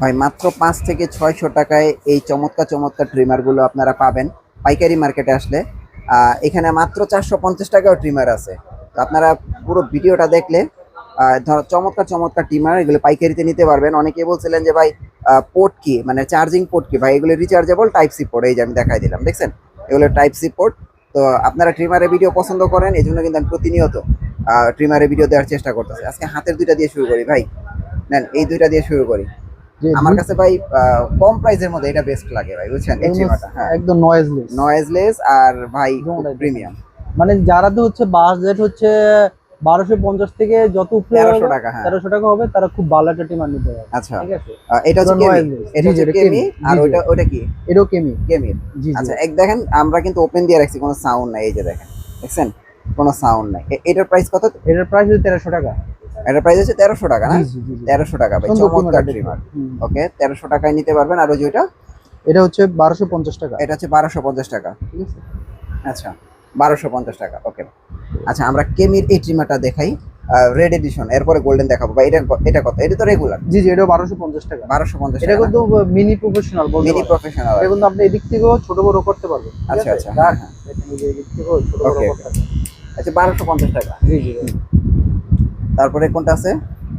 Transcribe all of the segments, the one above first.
ভাই মাত্র 5 থেকে 600 টাকায় এই চমৎকার চমৎকার ট্রিমারগুলো আপনারা পাবেন পাইকারি মার্কেটে আসলে। এখানে মাত্র 450 টাকাও ট্রিমার আছে। তো আপনারা পুরো ভিডিওটা দেখলে ধর চমৎকার চমৎকার ট্রিমার এগুলো পাইকারিতে নিতে পারবেন। অনেকে বলছিলেন যে ভাই পোর্ট কি, মানে চার্জিং পোর্ট কি? ভাই এগুলো রিচার্জেবল টাইপ সি পোর্ট, এই যে আমি দেখাই দিলাম, দেখছেন এগুলো টাইপ সি পোর্ট। তো আপনারা ট্রিমারের ভিডিও পছন্দ করেন, এই জন্য কিন্তু আমি প্রতিনিয়ত ট্রিমারের ভিডিও দেওয়ার চেষ্টা করতেছি। আজকে হাতের দুইটা দিয়ে শুরু করি ভাই, নেন এই দুইটা দিয়ে শুরু করি। যে আমার কাছে ভাই কম প্রাইসের মধ্যে এটা বেস্ট লাগে ভাই, বুঝছেন এই ট্রিমারটা। হ্যাঁ, একদম নয়েজলেস। নয়েজলেস আর ভাই প্রিমিয়াম। মানে যারা তো হচ্ছে বাজেট হচ্ছে 1250 থেকে যত উপরে 1300 টাকা, হ্যাঁ 1300 টাকা হবে, তারা খুব ভালো একটা টিমার নিতে পারবে। আচ্ছা, ঠিক আছে, এটা হচ্ছে কেমি, noise-less। এটা হচ্ছে কেমি, আর ওটা ওটা কি? এটাও কেমি। কেমির। জি জি। আচ্ছা, এক দেখেন আমরা কিন্তু ওপেন দিয়ে রাখছি, কোনো সাউন্ড নাই, এই যে দেখেন, দেখছেন কোনো সাউন্ড নাই। এটার প্রাইস কত? এটার প্রাইস হচ্ছে 1300 টাকা। এটার প্রাইস হচ্ছে 1300 টাকা না? জি জি জি জি। 1300 টাকা ভাই, সুন্দর চমৎকার trimmer ট্রিমার। হুম। ওকে, 1300 টাকায় নিতে পারবেন। আর ওই যে ওইটা, এটা হচ্ছে 1250 টাকা। এটা হচ্ছে 1250 টাকা। ঠিক আছে। আচ্ছা, 1250 টাকা। ওকে, আচ্ছা আমরা কেমির এই ট্রিমারটা দেখাই, রেড এডিশন, এরপরে গোল্ডেন দেখাবো। বা এটা এটা কত? এটা তো রেগুলার। জি জি, এটাও 1250 টাকা। 1250 এটা টাকা কিন্তু মিনি প্রফেশনাল বলতে মিনি পারেন। প্রফেশনাল। এটা কিন্তু আপনি এদিক থেকেও ছোট বড় করতে পারবেন। ঠিক আচ্ছা আছে? আচ্ছা, হ্যাঁ হ্যাঁ। দেখেন এই যে এদিক থেকেও ছোট বড় ওকে, করতে পারবেন। আচ্ছা 1250 টাকা। জি জি। তারপরে কোনটা আছে?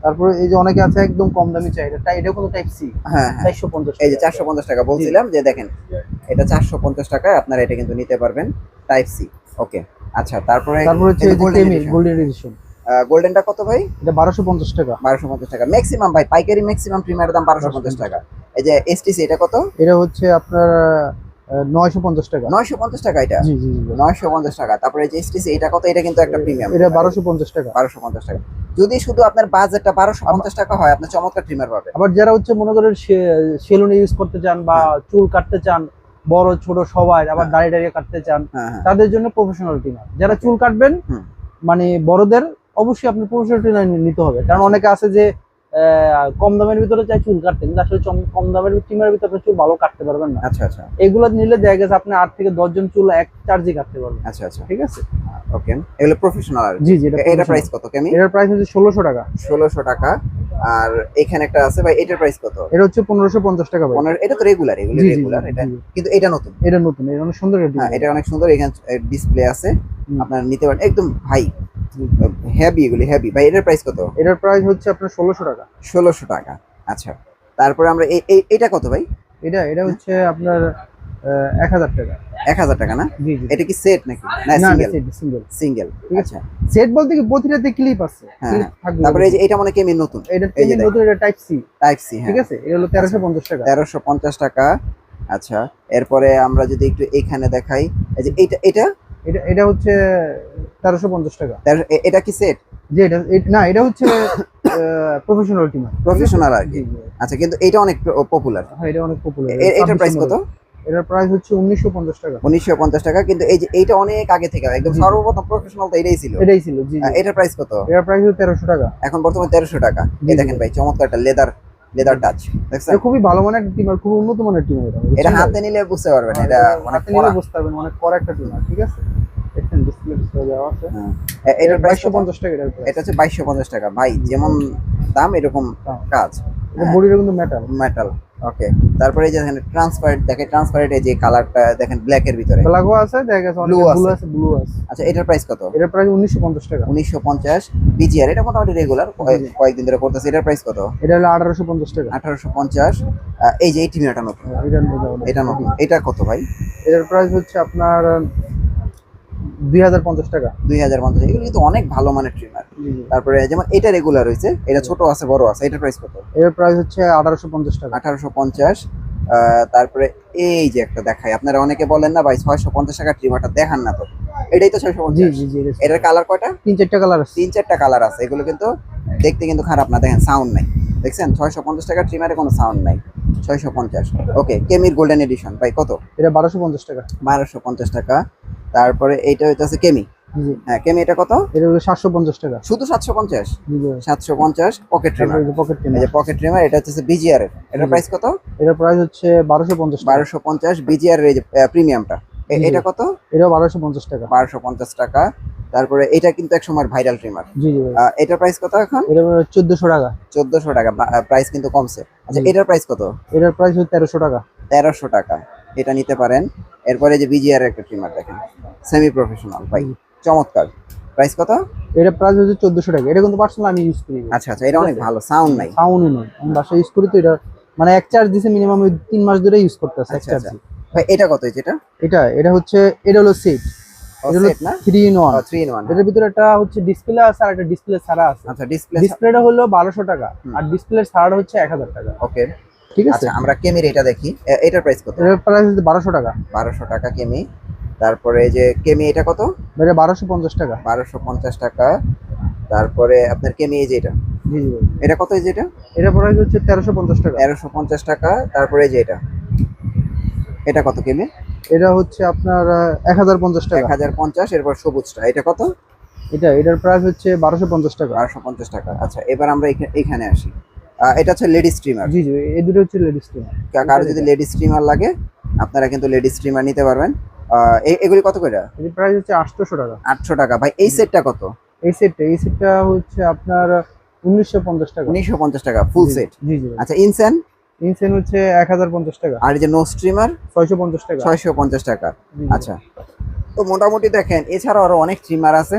তারপরে এই যে অনেকে আছে একদম কম দামি চাই, এটা কিন্তু টাইপ সি। হ্যাঁ হ্যাঁ, 450 এই যে টাকা। 450 টাকা বলছিলাম, যে দেখেন এটা 450 টাকায় আপনারা এটা কিন্তু নিতে পারবেন টাইপ সি। ওকে, আচ্ছা তারপরে হচ্ছে এই যে কেমি গোল্ডেন এডিশন। গোল্ডেনটা কত ভাই? এটা 1250 টাকা। 1250 টাকা ম্যাক্সিমাম ভাই, পাইকারি ম্যাক্সিমাম প্রিমিয়ার দাম 1250 টাকা। এই যে এসটিসি এটা কত? এটা হচ্ছে আপনার 950 টাকা। 950 টাকা এটা? জি জি জি। 950 টাকা। তারপরে এই যে এসটিসি এটা কত? এটা কিন্তু একটা প্রিমিয়াম। এটা 1250 টাকা। 1250 টাকা। যদি শুধু আপনার বাজেটটা 1250 টাকা হয়, আপনি চমৎকার ট্রিমার পাবেন। আবার যারা হচ্ছে মনে করেন সেলুনে ইউজ করতে চান বা চুল কাটতে চান, বড় ছোট সবাই, আবার দাড়ি দাড়িয়ে কাটতে চান, হ্যাঁ হ্যাঁ, তাদের জন্য প্রফেশনাল ট্রিমার। যারা চুল কাটবেন হুম। মানে বড়দের, অবশ্যই আপনি প্রফেশনাল ট্রিমার নিতে হবে। কারণ অনেকে আছে যে কম দামের ভিতরে চাই চুল কাটতে, কিন্তু আসলে কম দামের ট্রিমারের ভিতরে আপনি চুল ভালো কাটতে পারবেন না। আচ্ছা আচ্ছা, এগুলো নিলে দেখা গেছে আপনি 8 থেকে 10 জন চুল এক চার্জে কাটতে পারবেন। আচ্ছা আচ্ছা, ঠিক আছে। ওকে, এগুলো প্রফেশনাল আর জি জি। এটা প্রাইস কত কেমি? এটার প্রাইস হচ্ছে 1600 টাকা। 1600 টাকা। আর এখানে একটা আছে ভাই, এটার প্রাইস কত? এটা হচ্ছে 1550 টাকা ভাই। 15, এটা তো রেগুলার, এগুলো জি জি রেগুলার। জি এটা জি। কিন্তু এটা নতুন। এটা নতুন, এটা অনেক সুন্দর একটা হ্যাঁ, ডিজাইন। এটা অনেক সুন্দর। এখানে ডিসপ্লে আছে, হুম। আপনারা নিতে পারেন একদম ভাই, হেভি এগুলি হেভি ভাই। এটার প্রাইস কত? এটার প্রাইস হচ্ছে আপনার 1600 টাকা। 1600 টাকা। আচ্ছা, তারপরে আমরা এটা কত ভাই? এটা হচ্ছে আপনার 1000 টাকা। 1000 টাকা না? জি জি। এটা কি সেট নাকি না না সিঙ্গেল? সিঙ্গেল। সিঙ্গেল, ঠিক আছে। আচ্ছা। সেট বলতে কি প্রতিটাতে ক্লিপ আছে। হ্যাঁ ক্লিপ হ্যাঁ। থাকবে। তারপরে এই যে এটা মনে কেমি নতুন, এটা এই যে নতুন, এটা টাইপ সি। টাইপ সি, হ্যাঁ ঠিক আছে। এটা হলো 1350 টাকা। 1350 টাকা। আচ্ছা, এরপরে আমরা যদি একটু এখানে দেখাই, এই যে এটা এটা এটা হচ্ছে 1350 টাকা। এটা কি সেট? যে না, এটা হচ্ছে প্রফেশনাল টিমার। প্রফেশনাল আর কি। আচ্ছা, কিন্তু এটা অনেক পপুলার। হ্যাঁ, এটা অনেক পপুলার। এটার প্রাইস কত? এটার প্রাইস হচ্ছে 1950 টাকা। 1950 টাকা। কিন্তু এই যে এইটা অনেক আগে থেকে একদম সর্বপ্রথম প্রফেশনাল তো এটাই ছিল। এটাই ছিল। জি জি। এটার প্রাইস কত? এটার প্রাইস হচ্ছে 1300 টাকা। এখন বর্তমানে 1300 টাকা। জি, এই জি। দেখেন ভাই, চমৎকার একটা লেদার টাচ, দেখছেন? এটা খুবই ভালো মানের টিমার, খুব উন্নত মানের টিমার। এটা হাতে নিলে বুঝতে পারবেন, এটা অনেক হাতে নিলে কড়া। বুঝতে পারবেন অনেক কড়া একটা টিমার। ঠিক আছে। দেখেন ডিসপ্লে দেওয়া আছে। হ্যাঁ, এটার প্রাইস 2250 টাকা। এটার প্রাইস এটা হচ্ছে 2250 টাকা। ভাই যেমন দাম এরকম কাজ। এটা বডিটা কিন্তু মেটাল। মেটাল। ওকে, তারপরে এই যে দেখেন ট্রান্সপারেন্ট, দেখেন ট্রান্সপারেন্ট, এই যে কালারটা দেখেন ব্ল্যাক এর ভিতরে। ব্ল্যাকও আছে, দেখা গেছে অনেক ব্লু আছে, ব্লু আছে। আচ্ছা, এটার প্রাইস কত? এটার প্রাইস 1950 টাকা। 1950। বিজিআর এটা মোটামুটি রেগুলার, কয়েকদিন ধরে করতেছে। এটার প্রাইস কত? এটা হলো 1850 টাকা। 1850। এই যে এই টিমিটা নতুন, এটা নতুন। এটা কত ভাই? এটার প্রাইস হচ্ছে আপনার 2050 টাকা। 2050। এগুলো কিন্তু অনেক ভালো মানের ট্রিমার। তারপরে যেমন এটা রেগুলার হয়েছে, এটা ছোট আছে বড় আছে। এটার প্রাইস কত? এর প্রাইস হচ্ছে 1850 টাকা। 1850। তারপরে এই যে একটা দেখাই, আপনারা অনেকে বলেন না ভাই 650 টাকা ট্রিমারটা দেখান না, তো এটাই তো 650। জি জি জি। এটার কালার কয়টা? 3-4টা কালার আছে। 3-4টা কালার আছে। এগুলো কিন্তু দেখতে কিন্তু খারাপ না, দেখেন সাউন্ড নাই, দেখছেন 650 টাকা ট্রিমারে কোনো সাউন্ড নাই। 650। ওকে, কেমির গোল্ডেন এডিশন ভাই কত? এটা 1250 টাকা। 1250 টাকা। তারপরে এইটা হইতাছে কেমি। জি। হ্যাঁ, কেমি এটা কত? এটা হলো 750 টাকা। শুধু 750? জি জি। 750 পকেট ট্রিমার। পকেট এই টিমার। যে পকেট ট্রিমার, এটা হচ্ছে বিজিআর এর। এটার প্রাইস কত? এটার প্রাইস হচ্ছে 1250 টাকা। 1250 বিজিআর এর, এই যে প্রিমিয়ামটা। এটা কত? এটা 1250 টাকা। 1250 টাকা। তারপরে এটা কিন্তু এক সময় ভাইরাল ট্রিমার। জি জি। এটার প্রাইস কত এখন? এটা 1400 টাকা। 1400 টাকা। প্রাইস কিন্তু কমছে। আচ্ছা, জি। এটার প্রাইস কত? এটার প্রাইস হচ্ছে 1300 টাকা। 1300 টাকা, এটা নিতে পারেন। এরপরে যে বিজিআর একটা ট্রিমার দেখেন, সেমি প্রফেশনাল ভাই, জি। চমৎকার। প্রাইস কত? এটার প্রাইস হচ্ছে 1400 টাকা। এটা কিন্তু পার্সোনাল আমি ইউজ করি। আচ্ছা আচ্ছা, এটা অনেক ভালো, সাউন্ড নাই। সাউন্ডই নয়, আমি বাসায় ইউজ করি তো। এটা মানে এক চার্জ দিছে মিনিমাম 3 মাস ধরে ইউজ করতেছে এক আচ্ছা আচ্ছা চার্জে। ভাই, এটা কত যেটা? এটা হচ্ছে, এটা হলো সেট। এটা হলো সেট না? 3 in 1। 3 in 1। এটার ভিতরে একটা হচ্ছে ডিসপ্লে আছে আর একটা ডিসপ্লে ছাড়া আছে। আচ্ছা, ডিসপ্লে। ডিসপ্লেটা হলো 1200 টাকা আর ডিসপ্লে ছাড়াটা হচ্ছে 1000 টাকা। ওকে, ঠিক আছে। আচ্ছা আমরা কেমির এটা দেখি, এটার প্রাইস কত? এটার প্রাইস হচ্ছে 1200 টাকা। 1200 টাকা কেমি। তারপরে এই যে কেমি, এটা কত? এটা 1250 টাকা। 1250 টাকা। তারপরে আপনার কেমি এই যে এটা, জি জি ভাই। এটা কত এই যে এটা? এটা প্রাইস হচ্ছে 1350 টাকা। 1350 টাকা। তারপরে এই যে এটা, এটা কত কেমি? এটা হচ্ছে আপনার 1050 টাকা। 1050। এরপর সবুজটা, এটা কত? এটার প্রাইস হচ্ছে 1250 টাকা। 1250 টাকা। আচ্ছা, এবার আমরা এখানে আসি। এটা হচ্ছে লেডি স্ট্রিমার। জি জি, এই দুটো হচ্ছে লেডিস স্টিমার। কারো যদি লেডি স্ট্রিমার লাগে, আপনারা কিন্তু লেডি স্ট্রিমার নিতে পারবেন। এগুলি কত করে? এর প্রাইস হচ্ছে 800 টাকা। 800 টাকা। ভাই এই সেটটা কত? এই সেটটা হচ্ছে আপনার 1950 টাকা। 1950 টাকা ফুল সেট। জি জি ভাই। আচ্ছা, ইনসেন? ইনসেন হচ্ছে 1050 টাকা। আর এই যে নো স্ট্রিমার? 650 টাকা। 650 টাকা। জি, জি। আচ্ছা, তো মোটামুটি দেখেন, এছাড়াও আরো অনেক ট্রিমার আছে।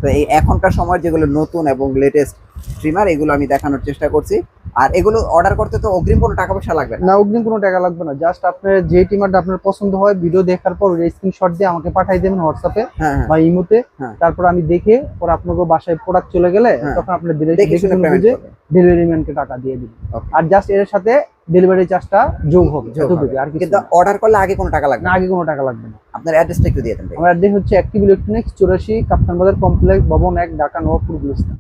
তো এই এখনকার সময় যেগুলো নতুন এবং লেটেস্ট ট্রিমার, এগুলো আমি দেখানোর চেষ্টা করছি। আর এগুলো অর্ডার করতে তো অগ্রিম কোনো টাকা পয়সা লাগবে না। না, অগ্রিম কোনো টাকা লাগবে না। জাস্ট আপনার যে টিমারটা আপনার পছন্দ হয় ভিডিও দেখার পর স্ক্রিনশট দিয়ে আমাকে পাঠিয়ে দেবেন হোয়াটসঅ্যাপে হ্যাঁ বা ইমোতে। হ্যাঁ। তারপর আমি দেখে পরে আপনাকে বাসায় প্রোডাক্ট চলে গেলে হ্যাঁ। তখন আপনার দেখে শুনে পেমেন্ট করবেন। ডেলিভারি ম্যানকে টাকা দিয়ে দিবেন। Okay. আর জাস্ট এর সাথে ডেলিভারি চার্জটা যোগ হবে, যোগ হবে। এতটুকু, আর কিছু কিন্তু না। অর্ডার করলে আগে কোনো টাকা লাগবে না, না। আগে কোনো টাকা লাগবে না। আপনার অ্যাড্রেসটা একটু দিয়ে দেন ভাই। আমার অ্যাড্রেস হচ্ছে অ্যাক্টিভ ইলেকট্রনিক্স 84 কাপ্তান বাজার কমপ্লেক্স ভবন 1 ঢাকা নবাবপুর গুলিস্তান।